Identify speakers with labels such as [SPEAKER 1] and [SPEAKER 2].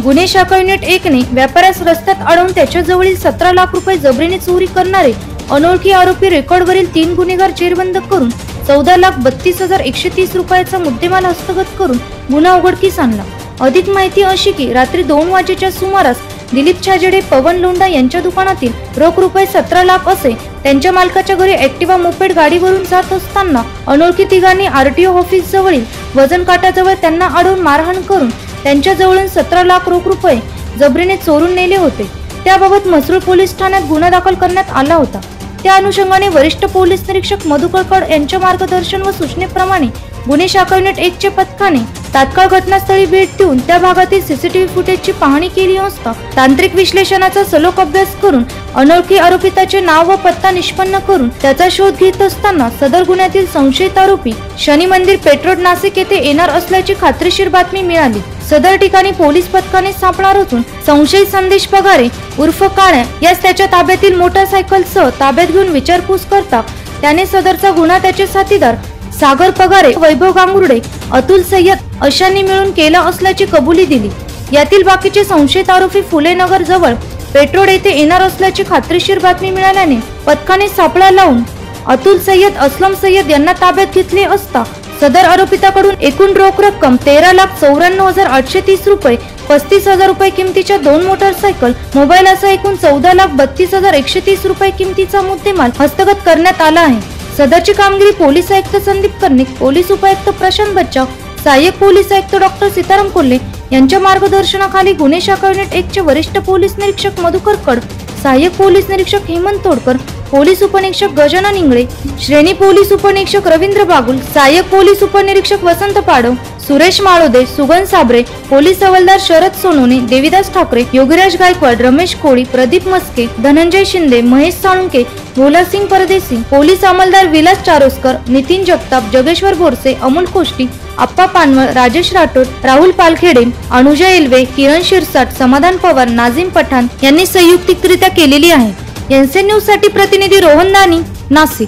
[SPEAKER 1] गुन्हे शाखा युनिट 1 ने व्यापाऱ्यास रस्त्यात अडवून त्याच्याजवळील 17 लाख रुपये जबरीने चोरी करणारे अनोळखी आरोपी रेकॉर्डवरील 3 गुन्हेगार जेरबंद करून 14,32,130 रुपयाचा मुद्देमाल हस्तगत करून गुन्हा उघडकीस आणला। अधिक माहिती अशी की रात्री 2 वाजेच्या सुमारास दिलीप छाजेडे पवन लोंढा यांच्या दुकानातील रोख रुपये 17 लाख असे त्यांच्या मालकाच्या घरी ऍक्टिवा मोपेड गाडीवरून जात असताना अनोळखी तिघांनी आरटीओ ऑफिस जवळील वजन काटाजवळ त्यांना अडवून मारहाण करून त्यांच्या जवळून 17 लाख रोख रुपये जबरीने चोरून नेले होते। त्याबाबत म्हसरूळ पोलीस ठाण्यात गुन्हा दाखल करण्यात आला होता। त्या अनुषंगाने वरिष्ठ पोलीस निरीक्षक मधुकर यांच्या मार्गदर्शन व सूचनेप्रमाणे गुन्हे शाखा युनिट 1 चे पथकाने तात्काळ घटनास्थळी भेट देऊन त्या भागातील सीसीटीव्ही फुटेजची पाहणी केली असता तांत्रिक विश्लेषणाचा सलोख अभ्यास करून अनोळखी आरोपिताचे नाव व पत्ता निष्पन्न करून त्याचा शोध घेत असताना सदर गुन्ह्यातील संशयित आरोपी शनी मंदिर पेट्रोल नाशिक येथे येणार असल्याची खात्रीशीर बातमी मिळाली। सदर ठिकाणी पोलीस पथकाने सापळा रचून संशयित संदेश पगारे उर्फ काळ्या यास त्याच्या ताब्यातील मोटारसायकलसह ताब्यात घेऊन विचारपूस करता त्याने सदरचा गुन्हा त्याचे साथीदार सागर पगारे, वैभव गांगुर्डे, अतुल सय्यद अशांनी मिळून केला असल्याची कबुली दिली। यातील बाकीचे संशयित आरोपी फुले नगर जवळ पेट्रोल येथे येणार असल्याची खात्रीशीर बातमी मिळाल्याने पथकाने सापळा लावून अतुल सय्यद, असलम सय्यद यांना ताब्यात घेतले असता सदर आरोपिताकडून एकूण रोख रक्कम 13,94,830 रुपये, 35,000 रुपये किमतीच्या 2 मोटारसायकल, मोबाईल असा एकूण 14,32,130 रुपये किमतीचा मुद्देमाल हस्तगत करण्यात आला आहे। सदरची कामगिरी पोलीस आयुक्त संदीप कर्णिक, पोलीस उपायुक्त प्रशांत बच्चाव, सहाय्यक पोलीस आयुक्त डॉक्टर सीताराम कोल्हे यांच्या मार्गदर्शनाखाली गुन्हे शाखा युनिट 1 चे वरिष्ठ पोलीस निरीक्षक मधुकर, सहाय्यक पोलीस निरीक्षक हेमंत तोडकर, पोलीस उपनिरीक्षक गजानन इंगळे, श्रेणी पोलीस उपनिरीक्षक रवींद्र बागुल, सहाय्यक पोलीस उपनिरीक्षक वसंत पाडव, सुरेश माळोदे, सुगन साबरे, पोलीस हवालदार शरद सोनोने, देविदास ठाकरे, योगीराज गायकवाड, रमेश कोळी, प्रदीप मस्के, धनंजय शिंदे, महेश साळुंके, भोलासिंग परदेसी, पोलीस अंमलदार विलास चारोस्कर, नितीन जगताप, जगेश्वर बोरसे, अमोल कोष्टी, आप्पा पानवळ, राजेश राठोड, राहुल पालखेडे, अनुजा एल्वे, किरण शिरसाट, समाधान पवार, नाझीम पठाण यांनी संयुक्तिकरित्या केलेली आहे। एनसी न्यूज साठी प्रतिनिधी रोहन दानी, नाशिक।